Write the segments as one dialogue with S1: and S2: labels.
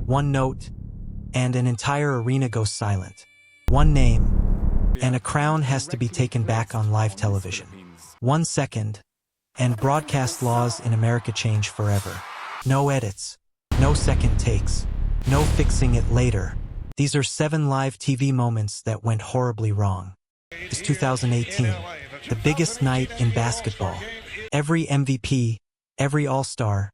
S1: one note, and an entire arena goes silent. One name, and a crown has to be taken back on live television. 1 second, and broadcast laws in America change forever. No edits, no second takes, no fixing it later. These are 7 live TV moments that went horribly wrong. It's 2018, the biggest night in basketball. Every MVP, every All-Star,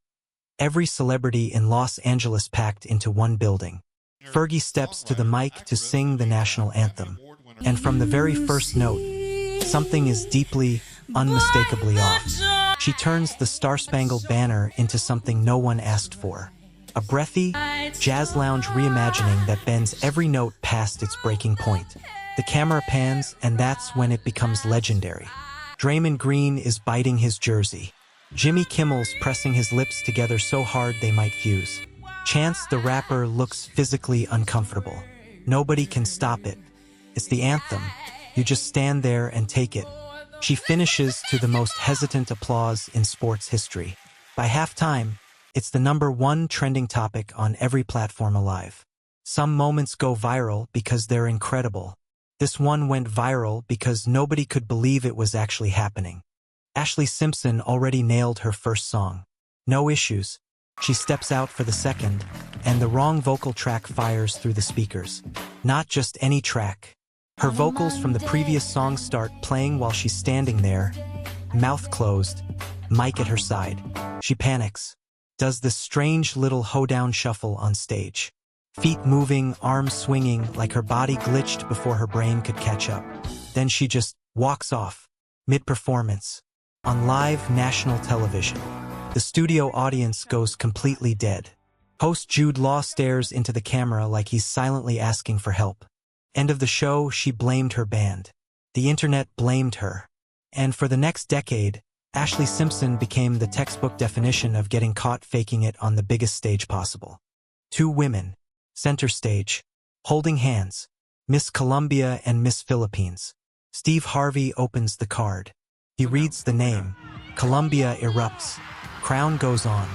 S1: every celebrity in Los Angeles packed into one building. Fergie steps to the mic to sing the national anthem. And from the very first note, something is deeply, unmistakably off. She turns the Star-Spangled Banner into something no one asked for. A breathy, jazz lounge reimagining that bends every note past its breaking point. The camera pans, and that's when it becomes legendary. Draymond Green is biting his jersey. Jimmy Kimmel's pressing his lips together so hard they might fuse. Chance the Rapper looks physically uncomfortable. Nobody can stop it. It's the anthem. You just stand there and take it. She finishes to the most hesitant applause in sports history. By halftime, it's the #1 trending topic on every platform alive. Some moments go viral because they're incredible. This one went viral because nobody could believe it was actually happening. Ashlee Simpson already nailed her first song. No issues. She steps out for the second, and the wrong vocal track fires through the speakers. Not just any track. Her vocals from the previous song start playing while she's standing there, mouth closed, mic at her side. She panics. Does this strange little hoedown shuffle on stage. Feet moving, arms swinging, like her body glitched before her brain could catch up. Then she just walks off, mid-performance, on live national television. The studio audience goes completely dead. Host Jude Law stares into the camera like he's silently asking for help. End of the show, she blamed her band. The internet blamed her. And for the next decade, Ashlee Simpson became the textbook definition of getting caught faking it on the biggest stage possible. 2 women, center stage, holding hands, Miss Colombia and Miss Philippines. Steve Harvey opens the card. He reads the name. Colombia erupts. Crown goes on.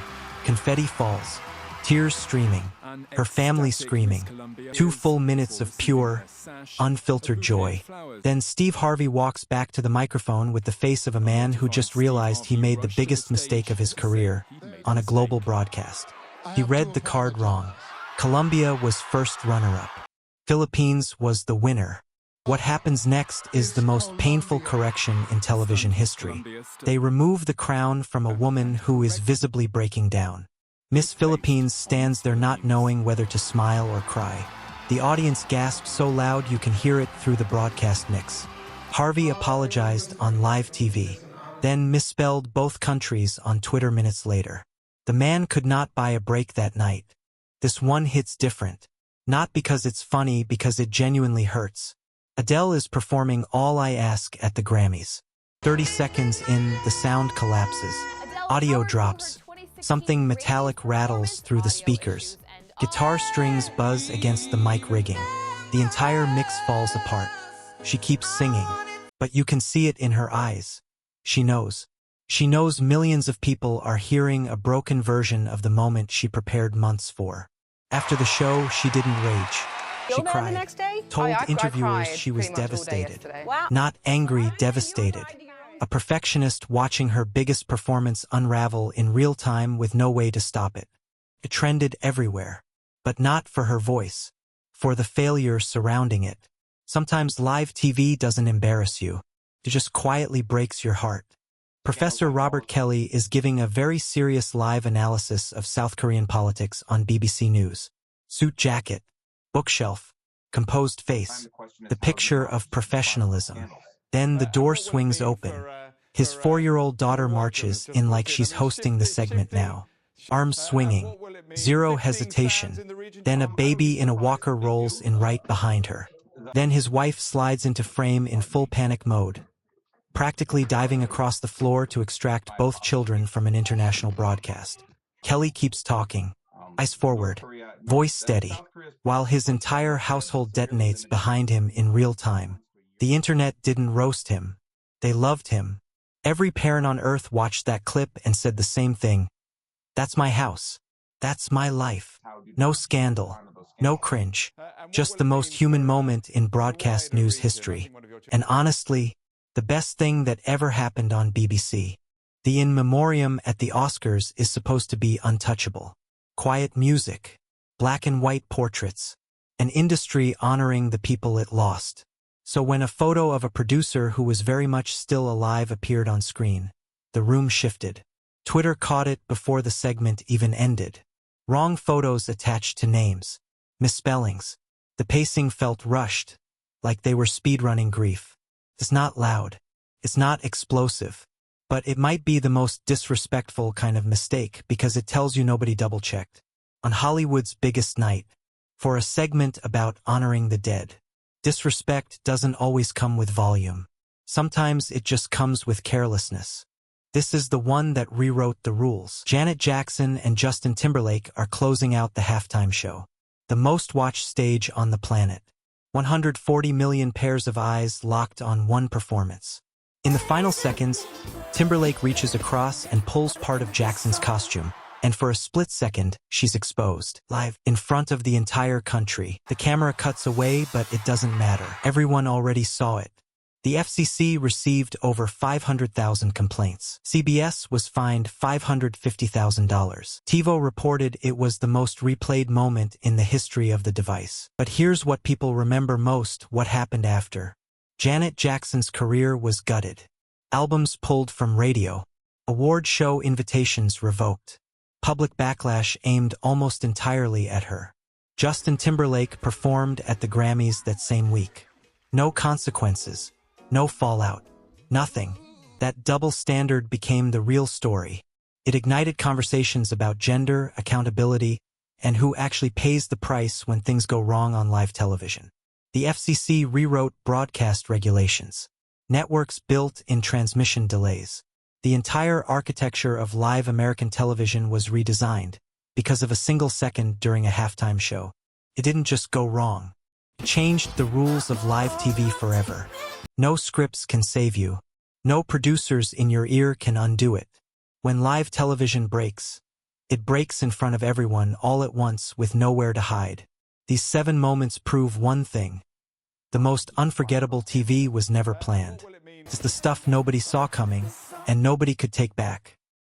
S1: Confetti falls. Tears streaming. Her family screaming. 2 full minutes of pure, unfiltered joy. Then Steve Harvey walks back to the microphone with the face of a man who just realized he made the biggest mistake of his career on a global broadcast. He read the card wrong. Colombia was first runner-up. Philippines was the winner. What happens next is the most painful correction in television history. They remove the crown from a woman who is visibly breaking down. Miss Philippines stands there not knowing whether to smile or cry. The audience gasps so loud you can hear it through the broadcast mix. Harvey apologized on live TV, then misspelled both countries on Twitter minutes later. The man could not buy a break that night. This one hits different. Not because it's funny, because it genuinely hurts. Adele is performing All I Ask at the Grammys. 30 seconds in, the sound collapses. Audio drops. Something metallic rattles through the speakers. Guitar strings buzz against the mic rigging. The entire mix falls apart. She keeps singing, but you can see it in her eyes. She knows. She knows millions of people are hearing a broken version of the moment she prepared months for. After the show, she didn't rage. She cried, told interviewers she was devastated. Not angry, devastated. A perfectionist watching her biggest performance unravel in real time with no way to stop it. It trended everywhere. But not for her voice. For the failure surrounding it. Sometimes live TV doesn't embarrass you. It just quietly breaks your heart. Professor Robert Kelly is giving a very serious live analysis of South Korean politics on BBC News. Suit jacket. Bookshelf, composed face, the picture of professionalism. Then the door swings open. His 4-year-old daughter marches in like she's hosting the segment now. Arms swinging, zero hesitation. Then a baby in a walker rolls in right behind her. Then his wife slides into frame in full panic mode, practically diving across the floor to extract both children from an international broadcast. Kelly keeps talking. Eyes forward, voice steady, while his entire household detonates behind him in real time. The internet didn't roast him. They loved him. Every parent on earth watched that clip and said the same thing. That's my house. That's my life. No scandal. No cringe. Just the most human moment in broadcast news history. And honestly, the best thing that ever happened on BBC. The in memoriam at the Oscars is supposed to be untouchable. Quiet music. Black and white portraits. An industry honoring the people it lost. So when a photo of a producer who was very much still alive appeared on screen, the room shifted. Twitter caught it before the segment even ended. Wrong photos attached to names. Misspellings. The pacing felt rushed, like they were speedrunning grief. It's not loud. It's not explosive. But it might be the most disrespectful kind of mistake because it tells you nobody double-checked. On Hollywood's biggest night, for a segment about honoring the dead, disrespect doesn't always come with volume. Sometimes it just comes with carelessness. This is the one that rewrote the rules. Janet Jackson and Justin Timberlake are closing out the halftime show. The most-watched stage on the planet. 140 million pairs of eyes locked on one performance. In the final seconds, Timberlake reaches across and pulls part of Jackson's costume, and for a split second, she's exposed. Live, in front of the entire country. The camera cuts away, but it doesn't matter. Everyone already saw it. The FCC received over 500,000 complaints. CBS was fined $550,000. TiVo reported it was the most replayed moment in the history of the device. But here's what people remember most: what happened after. Janet Jackson's career was gutted. Albums pulled from radio. Award show invitations revoked. Public backlash aimed almost entirely at her. Justin Timberlake performed at the Grammys that same week. No consequences. No fallout. Nothing. That double standard became the real story. It ignited conversations about gender, accountability, and who actually pays the price when things go wrong on live television. The FCC rewrote broadcast regulations. Networks built in transmission delays. The entire architecture of live American television was redesigned because of a single second during a halftime show. It didn't just go wrong. It changed the rules of live TV forever. No scripts can save you. No producers in your ear can undo it. When live television breaks, it breaks in front of everyone all at once with nowhere to hide. These 7 moments prove one thing. The most unforgettable TV was never planned. It's the stuff nobody saw coming and nobody could take back.